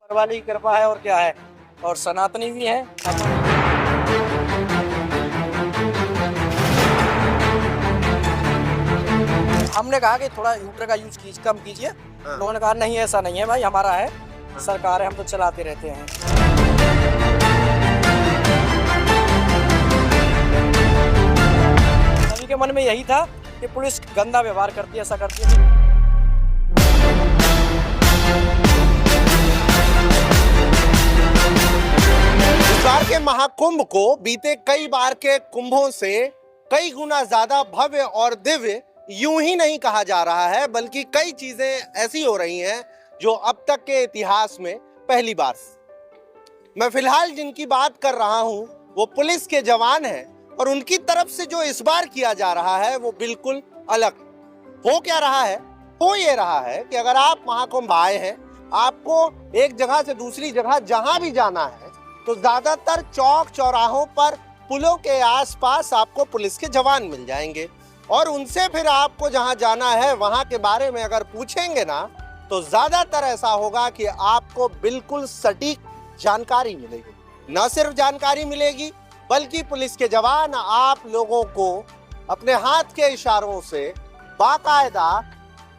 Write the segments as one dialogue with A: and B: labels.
A: ऊपर वाली की कृपा है और क्या है, और सनातनी भी है। हमने कहा कि थोड़ा हीटर का यूज कम कीजिए। लोगों ने कहा नहीं ऐसा नहीं है भाई, हमारा है, सरकार है, हम तो चलाते रहते हैं। सभी के मन में यही था कि पुलिस गंदा व्यवहार करती है, ऐसा करती है।
B: इस बार के महाकुंभ को बीते कई बार के कुंभों से कई गुना ज्यादा भव्य और दिव्य यूं ही नहीं कहा जा रहा है, बल्कि कई चीजें ऐसी हो रही हैं जो अब तक के इतिहास में पहली बार। मैं फिलहाल जिनकी बात कर रहा हूं वो पुलिस के जवान हैं, और उनकी तरफ से जो इस बार किया जा रहा है वो बिल्कुल अलग हो। क्या रहा है? हो ये रहा है कि अगर आप महाकुंभ आए हैं, आपको एक जगह से दूसरी जगह जहां भी जाना है, तो ज्यादातर चौक चौराहों पर पुलों के आसपास आपको पुलिस के जवान मिल जाएंगे, और उनसे फिर आपको जहां जाना है वहां के बारे में अगर पूछेंगे ना, तो ज्यादातर ऐसा होगा कि आपको बिल्कुल सटीक जानकारी मिलेगी। न सिर्फ जानकारी मिलेगी, बल्कि पुलिस के जवान आप लोगों को अपने हाथ के इशारों से बाकायदा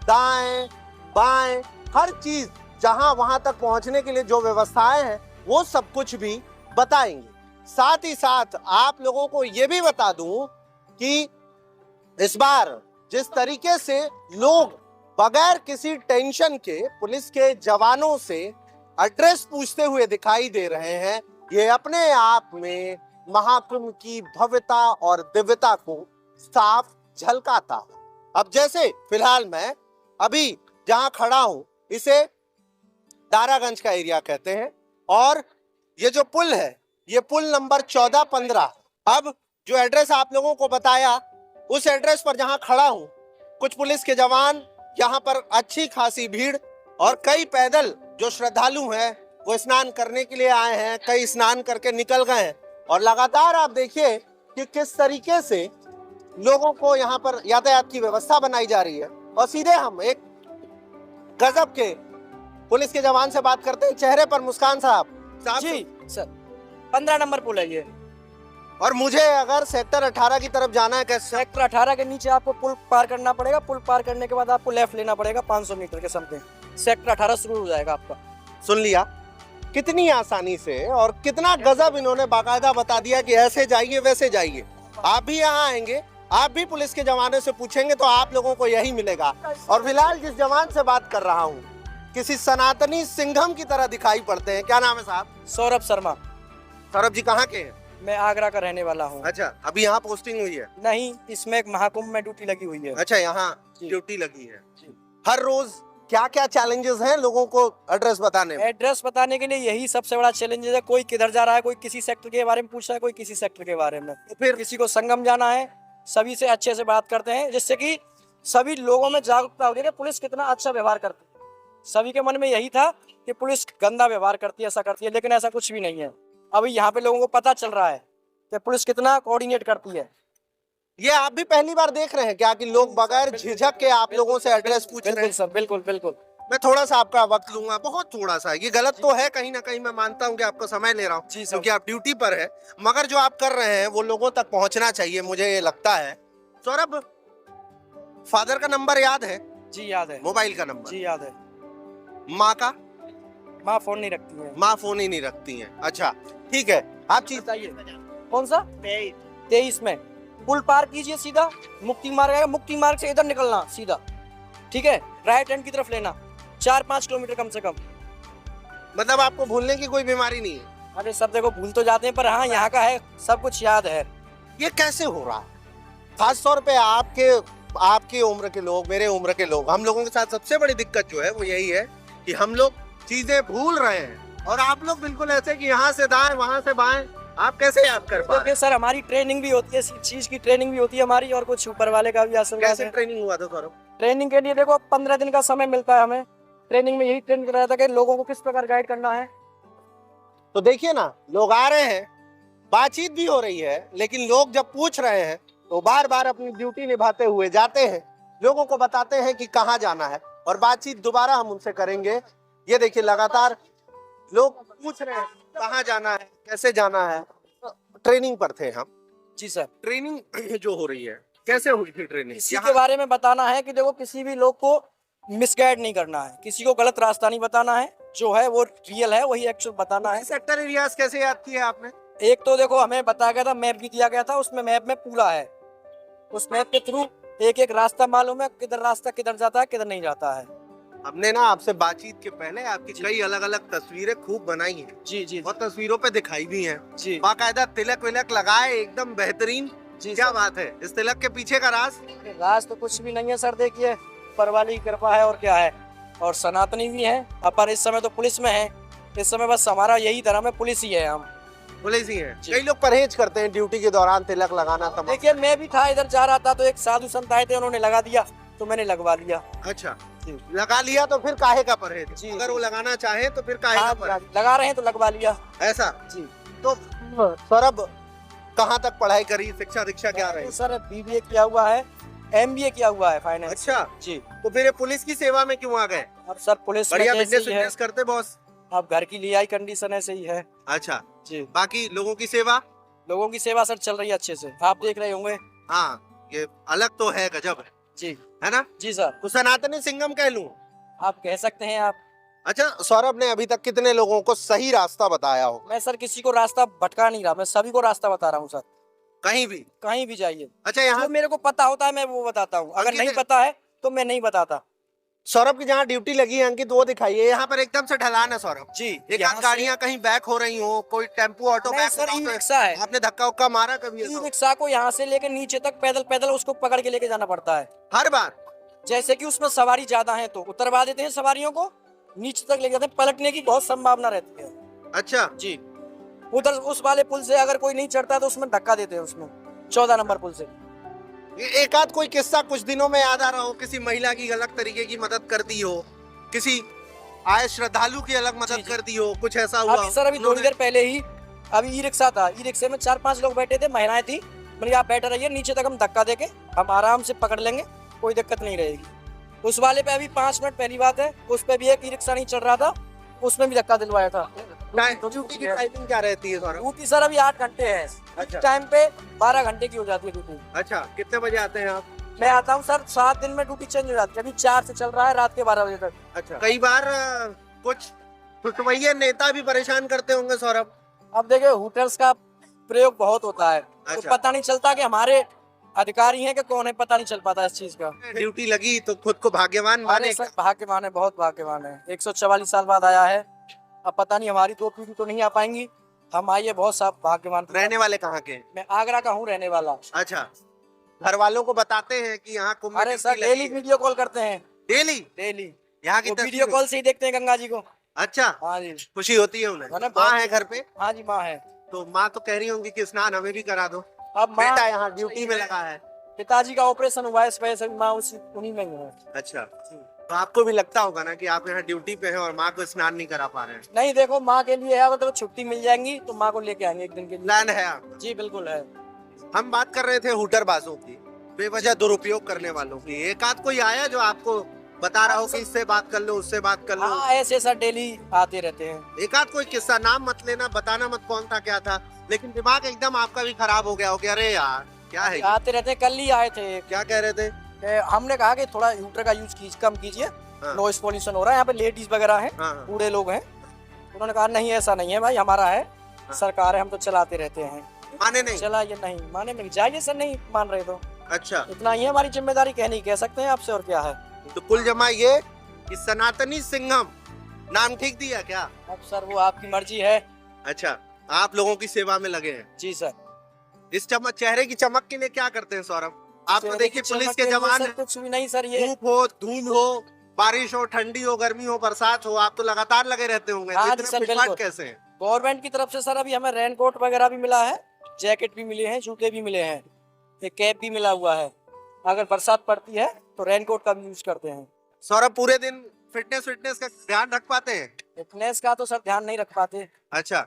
B: दाएं बाएं हर चीज, जहां वहां तक पहुंचने के लिए जो व्यवस्थाएं हैं वो सब कुछ भी बताएंगे। साथ ही साथ आप लोगों को ये भी बता दूं कि इस बार जिस तरीके से लोग बगैर किसी टेंशन के पुलिस के जवानों से एड्रेस पूछते हुए दिखाई दे रहे हैं, ये अपने आप में महाकुंभ की भव्यता और दिव्यता को साफ झलकाता है। अब जैसे फिलहाल मैं अभी जहां खड़ा हूं, इसे दारागंज का एरिया कहते हैं, और ये जो पुल है ये पुल नंबर 14-15। अब जो एड्रेस आप लोगों को बताया, उस एड्रेस पर जहां खड़ा हूं, कुछ पुलिस के जवान, यहाँ पर अच्छी खासी भीड़, और कई पैदल जो श्रद्धालु हैं वो स्नान करने के लिए आए हैं, कई स्नान करके निकल गए हैं। और लगातार आप देखिए कि किस तरीके से लोगों को यहाँ पर यातायात की व्यवस्था बनाई जा रही है। और सीधे हम एक गजब के पुलिस के जवान से बात करते हैं, चेहरे पर मुस्कान साहब।
A: जी सर, 15 नंबर पुल है ये।
B: और मुझे अगर सेक्टर 18 की तरफ जाना है, कैसे?
A: सेक्टर 18 के नीचे आपको पुल पार करना पड़ेगा। पुल पार करने के बाद आपको लेफ्ट लेना पड़ेगा 500 मीटर के समथिंग, सेक्टर 18 शुरू हो जाएगा आपका।
B: सुन लिया कितनी आसानी से, और कितना गजब इन्होंने बाकायदा बता दिया कि ऐसे जाइए वैसे जाइए। आप भी यहाँ आएंगे, आप भी पुलिस के जवानों से पूछेंगे तो आप लोगों को यही मिलेगा। और फिलहाल जिस जवान से बात कर रहा हूँ, किसी सनातनी सिंघम की तरह दिखाई पड़ते हैं। क्या नाम है साहब?
A: सौरभ शर्मा।
B: सौरभ जी कहाँ के हैं?
A: मैं आगरा का रहने वाला हूँ।
B: अच्छा, अभी यहाँ पोस्टिंग हुई है?
A: नहीं, इसमें एक महाकुंभ में ड्यूटी लगी हुई है।
B: अच्छा, यहाँ ड्यूटी लगी है। हर रोज क्या क्या चैलेंजेस हैं लोगों को एड्रेस बताने में?
A: एड्रेस बताने के लिए यही सबसे बड़ा चैलेंज है। कोई किधर जा रहा है, कोई किसी सेक्टर के बारे में पूछ रहा है, कोई किसी सेक्टर के बारे में, फिर किसी को संगम जाना है, सभी से अच्छे से बात करते हैं, जिससे कि सभी लोगों में जागरूकता होगी कि पुलिस कितना अच्छा व्यवहार करती है। सभी के मन में यही था कि पुलिस गंदा व्यवहार करती है, ऐसा करती है, लेकिन ऐसा कुछ भी नहीं है। अभी यहाँ पे लोगों को पता चल रहा है कि पुलिस कितना कोऑर्डिनेट करती है।
B: ये आप भी पहली बार देख रहे हैं क्या कि लोग बगैर झिझक के आप लोगों से एड्रेस पूछ रहे हैं?
A: बिल्कुल सर, बिल्कुल बिल्कुल।
B: मैं थोड़ा सा आपका वक्त लूंगा, बहुत थोड़ा सा। ये गलत तो है कहीं ना कहीं, मैं मानता हूँ कि आपको समय ले रहा हूँ क्योंकि आप ड्यूटी पर है, मगर जो आप कर रहे हैं वो लोगों तक पहुँचना चाहिए, मुझे ये लगता है। सौरभ, फादर का नंबर याद है?
A: जी याद है।
B: मोबाइल का नंबर?
A: जी याद है।
B: माँ का?
A: माँ फोन नहीं रखती है।
B: माँ फोन ही नहीं रखती है। अच्छा ठीक है, आप चीज
A: बताइए। कौन सा? 23 में पुल पार कीजिए, सीधा मुक्ति मार्ग आएगा, मुक्ति मार्ग से इधर निकलना सीधा, ठीक है, राइट हैंड की तरफ लेना, 4-5 किलोमीटर कम से कम।
B: मतलब आपको भूलने की कोई बीमारी नहीं है?
A: अरे सब देखो भूल तो जाते हैं, पर हाँ यहाँ का है, सब कुछ याद है।
B: ये कैसे हो रहा है? खास तौर पे आपके उम्र के लोग, मेरे उम्र के लोग, हम लोगों के साथ सबसे बड़ी दिक्कत जो है वो यही है कि हम लोग चीजें भूल रहे हैं, और आप लोग बिल्कुल ऐसे कि यहाँ से दाएं वहां से बाएं, आप कैसे याद कर पा रहे हैं?
A: सर हमारी ट्रेनिंग भी होती है, इस चीज की ट्रेनिंग भी होती है हमारी, और कुछ ऊपर वाले का भी आशीर्वाद है।
B: कैसे ट्रेनिंग हुआ था सौरभ?
A: ट्रेनिंग के लिए देखो 15 दिन का समय मिलता है हमें। ट्रेनिंग में यही ट्रेन कराया था कि लोगों को किस प्रकार गाइड करना है।
B: तो देखिए ना, लोग आ रहे हैं, बातचीत भी हो रही है, लेकिन लोग जब पूछ रहे हैं तो बार बार अपनी ड्यूटी निभाते हुए जाते हैं, लोगों को बताते हैं कि कहाँ जाना है, और बातचीत दोबारा हम उनसे करेंगे। ये देखिए लगातार लोग पूछ रहे हैं कहाँ जाना है, कैसे जाना है। ट्रेनिंग पर थे हम।
A: जी सर।
B: ट्रेनिंग जो हो रही है, कैसे हुई थी ट्रेनिंग?
A: इसी के बारे में बताना है कि देखो किसी भी लोग को मिसगाइड नहीं करना है, किसी को गलत रास्ता नहीं बताना है, जो है वो रियल है वही एक्चुअल बताना है।
B: सेक्टर एरियाज कैसे याद किए आपने?
A: एक तो देखो हमें बताया गया था, मैप भी दिया गया था, उसमें मैप में पूरा है, उस मैप के थ्रू एक एक रास्ता मालूम है, किधर रास्ता किधर जाता है किधर नहीं जाता है।
B: हमने ना आपसे बातचीत के पहले आपकी कई अलग अलग तस्वीरें खूब बनाई हैं
A: जी जी
B: और तस्वीरों पे दिखाई भी हैं।
A: जी
B: बाकायदा तिलक विलक लगाए एकदम बेहतरीन।
A: जी
B: क्या
A: सर।
B: बात है, इस तिलक के पीछे का राज?
A: राज तो कुछ भी नहीं है सर, देखिए ऊपर वाली की कृपा है और क्या है, और सनातनी भी है। अपन इस समय तो पुलिस में है, इस समय बस हमारा यही धर्म है, पुलिस ही है हम।
B: पुलिस ही है।
A: जी।
B: कई लोग परहेज करते हैं ड्यूटी के दौरान तिलक लगाना।
A: देखिए मैं भी था, इधर जा रहा था तो एक साधु संत आए थे, उन्होंने लगा दिया तो मैंने लगवा लिया।
B: अच्छा,
A: जी।
B: लगा लिया तो फिर काहे का परहेज?
A: जी,
B: अगर
A: जी।
B: वो लगाना चाहे तो फिर काहे का
A: हाँ,
B: परहेज?
A: लगा रहे हैं तो लगवा लिया।
B: ऐसा।
A: जी।
B: तो सौरभ कहाँ तक पढ़ाई करी, शिक्षा दीक्षा क्या रही?
A: सर बीबीए किया हुआ है, एमबीए किया हुआ है फाइनेंस।
B: अच्छा,
A: जी।
B: तो फिर ये पुलिस की सेवा में क्यों आ गए?
A: अब सर पुलिस में
B: बढ़िया
A: कैसे
B: बिजनेस
A: ही है,
B: करते बॉस।
A: अब घर की लिहाई कंडीशन ऐसे ही है।
B: अच्छा,
A: जी।
B: बाकी लोगों की सेवा?
A: लोगों की सेवा सर चल रही है अच्छे से, आप देख रहे होंगे।
B: हाँ, ये अलग तो है, गजब है।
A: जी
B: है ना?
A: जी सर।
B: तो सनातनी सिंघम कह लूं?
A: आप कह सकते हैं आप।
B: अच्छा, सौरभ ने अभी तक कितने लोगों को सही रास्ता बताया हो?
A: मैं सर किसी को रास्ता भटका नहीं रहा, मैं सभी को रास्ता बता रहा हूँ सर,
B: कहीं भी?
A: कहीं भी जाइए।
B: अच्छा, यहाँ
A: जो मेरे को पता होता है मैं वो बताता हूँ, अगर
B: अंकित
A: नहीं पता है तो मैं नहीं बताता।
B: सौरभ की जहाँ ड्यूटी लगी है अंकित, वो दिखाइए। यहाँ पर एकदम से ढलान है सौरभ।
A: जी।
B: एक
A: यहाँ
B: आध
A: से-
B: गाड़ियाँ कहीं बैक हो रही हो, कोई टेम्पो ऑटो
A: नहीं
B: बैक
A: सर,
B: हो
A: ई
B: रहा
A: रिक्शा है।
B: आपने धक्का उक्का मारा कभी?
A: ई रिक्शा को यहाँ से लेकर नीचे तक पैदल पैदल उसको पकड़ के लेके जाना पड़ता है।
B: हर बार?
A: जैसे कि उसमें सवारी ज्यादा है तो उतरवा देते हैं सवारियों को, नीचे तक ले जाते हैं, पलटने की बहुत संभावना रहती है।
B: अच्छा
A: जी। उधर उस वाले पुल से अगर कोई नहीं चढ़ता तो उसमें धक्का देते हैं, उसमें 14 नंबर पुल से।
B: एक आध कोई किस्सा कुछ दिनों में याद आ रहा हो, किसी महिला की अलग तरीके की मदद कर दी हो, किसी आए श्रद्धालु की अलग मदद कर दी हो, कुछ ऐसा हुआ?
A: अभी सर अभी थोड़ी देर पहले ही अभी ई रिक्शा था, ई रिक्शे में 4-5 लोग बैठे थे, महिलाएं थी, मैंने आप बैठे रहिए, नीचे तक हम धक्का देके हम आराम से पकड़ लेंगे, कोई दिक्कत नहीं रहेगी। उस वाले पे अभी 5 मिनट पहली बात है, उस पे भी एक ई रिक्शा नहीं चल रहा था, उसमें भी धक्का दिलवाया था।
B: ड्यूटी की टाइमिंग क्या रहती है सौरभ?
A: ड्यूटी सर अभी 8 घंटे है,
B: अच्छा।
A: टाइम पे 12 घंटे की हो जाती है ड्यूटी।
B: अच्छा, कितने बजे आते हैं आप?
A: मैं आता हूँ सर 7 दिन में ड्यूटी चेंज हो जाती है, अभी 4 से चल रहा है रात के 12 बजे तक।
B: अच्छा, कई बार कुछ छुटवैये नेता भी परेशान करते होंगे सौरभ?
A: अब देखिए होटल्स का प्रयोग बहुत होता है, तो
B: अच्छा।
A: पता नहीं चलता कि हमारे अधिकारी हैं कि कौन है, पता नहीं चल पाता इस चीज का।
B: ड्यूटी लगी तो खुद को भाग्यवान माने?
A: अरे सर भाग्यवान है, बहुत भाग्यवान है, 144 साल बाद आया है। अब पता नहीं हमारी 2 पीढ़ी तो नहीं आ पाएंगी, हम आइए बहुत साफ भाग्यवान।
B: रहने वाले कहाँ के?
A: मैं आगरा का हूँ रहने वाला।
B: अच्छा, घर वालों को बताते हैं कि यहाँ कुंभ में
A: अरे सर
B: ड्यूटी लगी
A: डेली
B: है?
A: वीडियो कॉल करते हैं,
B: डेली?
A: डेली
B: यहाँ की
A: वो वीडियो
B: तस्वीर?
A: कॉल से ही देखते हैं गंगा जी को।
B: अच्छा,
A: हाँ जी।
B: खुशी होती है उन्हें?
A: मैंने
B: माँ
A: बहुत-
B: है घर पे?
A: हाँ जी माँ है।
B: तो माँ तो कह रही होंगी कि स्नान हमें भी करा दो।
A: अब माँ,
B: बेटा यहाँ ड्यूटी में लगा है।
A: पिताजी का ऑपरेशन हुआ है, इस वजह से माँ उन्हीं में ही है।
B: अच्छा, तो आपको भी लगता होगा ना कि आप यहाँ ड्यूटी पे हैं और माँ को स्नान नहीं करा पा रहे हैं?
A: नहीं देखो माँ के लिए है, अगर तो छुट्टी मिल जाएंगी तो माँ को लेके आएंगे एक दिन के लिए।
B: प्लान है आपका?
A: जी बिल्कुल है।
B: हम बात कर रहे थे हुटरबाजों की, बेवजह दुरुपयोग करने वालों की। एक आध कोई आया जो आपको बता रहा हो कि इससे बात कर लो, उससे बात कर लो?
A: हाँ ऐसे सर डेली आते रहते हैं।
B: एक आध कोई किस्सा, नाम मत लेना, बताना मत कौन था क्या था, लेकिन दिमाग एकदम आपका भी खराब हो गया हो कि अरे यार क्या है ये?
A: आते रहते हैं, कल ही आए थे।
B: क्या कह रहे थे?
A: हमने कहा कि थोड़ा हीटर का यूज कम कीजिए,
B: हाँ।
A: नॉइस पोल्यूशन हो रहा है, यहाँ पे लेडीज वगैरह हैं,
B: हाँ, हाँ।
A: बूढ़े लोग हैं। उन्होंने कहा नहीं ऐसा नहीं है भाई, हमारा है, सरकार है, हम तो चलाते रहते हैं।
B: माने नहीं?
A: चला ये नहीं माने नहीं, जाइए सर, नहीं मान रहे तो
B: अच्छा,
A: इतना ही है हमारी जिम्मेदारी, कह सकते हैं आपसे, और क्या है।
B: तो कुल जमा ये कि सनातनी सिंघम नाम ठीक दिया क्या?
A: अब सर वो आपकी मर्जी है।
B: अच्छा, आप लोगों की सेवा में लगे हैं।
A: जी सर।
B: इस चमक, चेहरे की चमक के लिए क्या करते हैं सौरभ? आप तो
A: चेहरे
B: देखिए
A: की
B: पुलिस
A: चमक
B: के
A: लिए
B: जवान
A: सर
B: हैं।
A: कुछ भी नहीं सर, ये
B: धूप हो, धूल हो, बारिश हो, ठंडी हो, गर्मी हो, बरसात हो, आप तो लगातार लगे रहते होंगे।
A: हाँ
B: तो
A: जी
B: इतने
A: सर,
B: फिटफाट
A: बिल्कुल।
B: कैसे हैं?
A: गवर्नमेंट की तरफ से सर अभी हमें रेनकोट वगैरह भी मिला है, जैकेट भी मिले हैं, जूते भी मिले हैं, एक कैप भी मिला हुआ है। अगर बरसात पड़ती है तो रेनकोट का भी यूज करते हैं।
B: सौरभ पूरे दिन फिटनेस का ध्यान रख पाते हैं?
A: फिटनेस का तो सर ध्यान नहीं रख पाते।
B: अच्छा,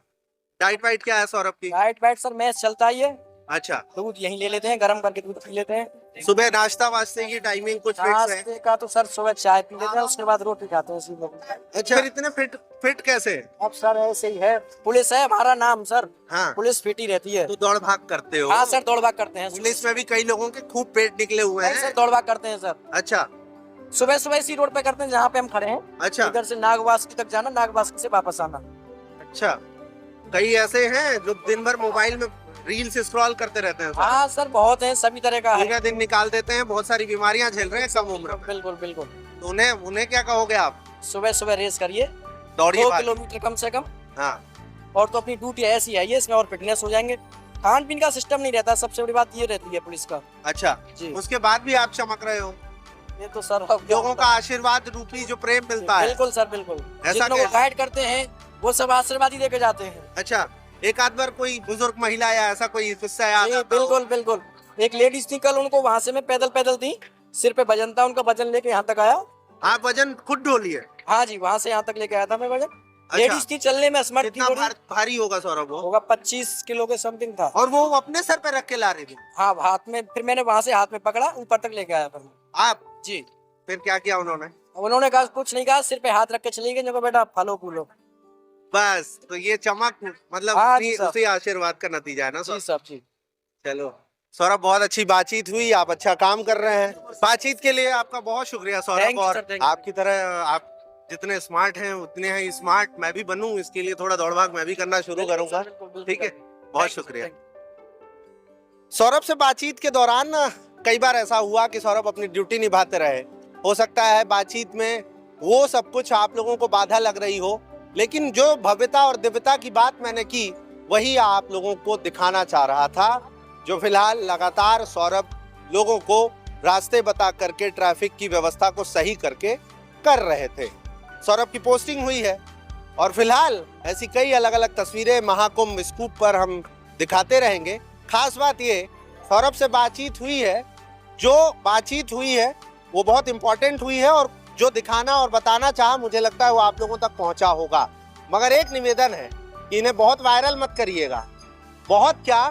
B: डाइट वाइट क्या है सौरभ की?
A: डाइट वाइट सर मैच चलता ही है,
B: अच्छा,
A: दूध यहीं ले लेते हैं, गर्म करके दूध पी लेते हैं।
B: सुबह नाश्ता वास्ते की टाइमिंग कुछ फिक्स है?
A: नाश्ते का तो सर सुबह चाय पी लेते हैं, उसके बाद रोटी खाते हैं इसी में।
B: अच्छा, फिर इतने फिट फिट कैसे?
A: अब सर ऐसे ही है, पुलिस है हमारा नाम सर,
B: हाँ,
A: पुलिस फिट ही रहती है।
B: तो दौड़ भाग करते हो?
A: हाँ सर, दौड़ भाग करते हैं।
B: पुलिस में भी कई लोगों के खूब पेट निकले हुए
A: नहीं सर,
B: हैं।
A: दौड़ भाग करते हैं सर।
B: अच्छा
A: सुबह सुबह इसी रोड पे करते हैं जहाँ पे हम खड़े हैं।
B: अच्छा
A: इधर से नागवासकी तक जाना, नागवासकी से वापस आना।
B: अच्छा, कई ऐसे हैं जो दिन भर मोबाइल में रील्स स्क्रॉल करते रहते हैं,
A: हाँ सर, बहुत है, सभी तरह का है।
B: पूरा दिन निकाल देते हैं, बहुत सारी बीमारियां झेल रहे हैं कम उम्र में।
A: बिल्कुल बिल्कुल।
B: तो उन्हें उन्हें क्या कहोगे आप?
A: सुबह सुबह रेस करिए,
B: दौड़िए
A: 2
B: भाग।
A: किलोमीटर कम से कम।
B: हाँ,
A: और तो अपनी ड्यूटी ऐसी है, ये इसमें और फिटनेस हो जाएंगे। खान पीन का सिस्टम नहीं रहता, सबसे बड़ी बात ये रहती है पुलिस का।
B: अच्छा,
A: जी।
B: उसके बाद भी आप चमक रहे हो।
A: ये तो सर अब
B: लोगों का आशीर्वाद रूपी जो प्रेम मिलता है।
A: बिल्कुल सर, बिल्कुल।
B: ऐसा
A: जितनों को
B: कैसे?
A: गाइड करते हैं वो सब आशीर्वाद ही देके जाते हैं।
B: अच्छा, एक आध बार कोई बुजुर्ग महिला या ऐसा कोई किस्सा याद
A: जी,
B: आता हो?
A: बिल्कुल बिल्कुल। एक लेडीज थी, कल उनको वहां से मैं पैदल पैदल थी, सिर पे वजन था उनका, वजन लेके यहाँ तक आया।
B: आप वजन खुद ढोलिए?
A: हाँ जी, वहां से यहाँ तक लेके आया था मैं वजन।
B: अच्छा।
A: लेडीज थी, चलने में असमर्थ थी
B: कितना
A: थोड़ी।
B: भारी होगा सौरभ वो?
A: होगा 25 किलो के समथिंग था।
B: और वो अपने सर पे रख के ला रही थी?
A: हाँ, हाथ में, फिर मैंने वहां से हाथ में पकड़ा, ऊपर तक लेके आया फिर।
B: आप?
A: जी।
B: फिर क्या किया उन्होंने?
A: उन्होंने कहा, कुछ नहीं कहा, सिर पे हाथ रख के चली गई, जो बेटा फलो फूलो।
B: बस, तो ये चमक मतलब
A: हाँ जी साहब।
B: उसी आशीर्वाद का नतीजा है ना
A: जी
B: सौरभ?
A: साहब जी।
B: चलो सौरभ, बहुत अच्छी बातचीत हुई, आप अच्छा काम कर रहे हैं। बातचीत के लिए आपका बहुत शुक्रिया सौरभ।
A: Thank you,
B: और
A: sir, thank you.
B: आपकी तरह आप जितने स्मार्ट हैं उतने हैं स्मार्ट मैं भी बनूं, इसके लिए थोड़ा दौड़ भाग मैं भी करना शुरू करूंगा। ठीक है, बहुत शुक्रिया। सौरभ से बातचीत के दौरान ना कई बार ऐसा हुआ कि सौरभ अपनी ड्यूटी निभाते रहे। हो सकता है बातचीत में वो सब कुछ आप लोगों को बाधा लग रही हो, लेकिन जो भव्यता और दिव्यता की बात मैंने की वही आप लोगों को दिखाना चाह रहा था। जो फिलहाल लगातार सौरभ लोगों को रास्ते बता करके ट्रैफिक की व्यवस्था को सही करके कर रहे थे। सौरभ की पोस्टिंग हुई है और फिलहाल ऐसी कई अलग अलग तस्वीरें महाकुंभ स्कूप पर हम दिखाते रहेंगे। खास बात ये, सौरभ से बातचीत हुई है, जो बातचीत हुई है वो बहुत इंपॉर्टेंट हुई है और जो दिखाना और बताना चाहा मुझे लगता है वो आप लोगों तक पहुंचा होगा। मगर एक निवेदन है कि इन्हें बहुत वायरल मत करिएगा। बहुत क्या,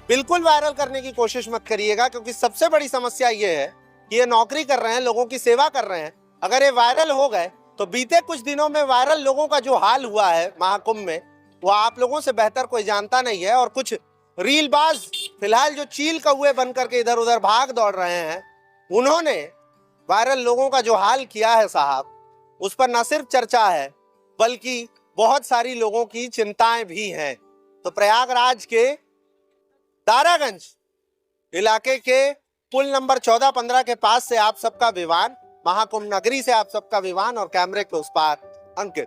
B: बिल्कुल वायरल करने की कोशिश मत करिएगा, क्योंकि सबसे बड़ी समस्या ये है कि ये नौकरी कर रहे हैं, लोगों की सेवा कर रहे हैं। अगर ये वायरल हो गए तो बीते कुछ दिनों में वायरल लोगों का जो हाल हुआ है महाकुंभ में, वो आप लोगों से बेहतर कोई जानता नहीं है। और कुछ रीलबाज फिलहाल जो चील कौए बन करके इधर उधर भाग दौड़ रहे हैं, उन्होंने वायरल लोगों का जो हाल किया है साहब, उस पर न सिर्फ चर्चा है बल्कि बहुत सारी लोगों की चिंताएं भी हैं। तो प्रयागराज के दारागंज इलाके के पुल नंबर 14-15 के पास से आप सबका विमान, महाकुंभ नगरी से आप सबका विमान, और कैमरे के उस पार अंकित।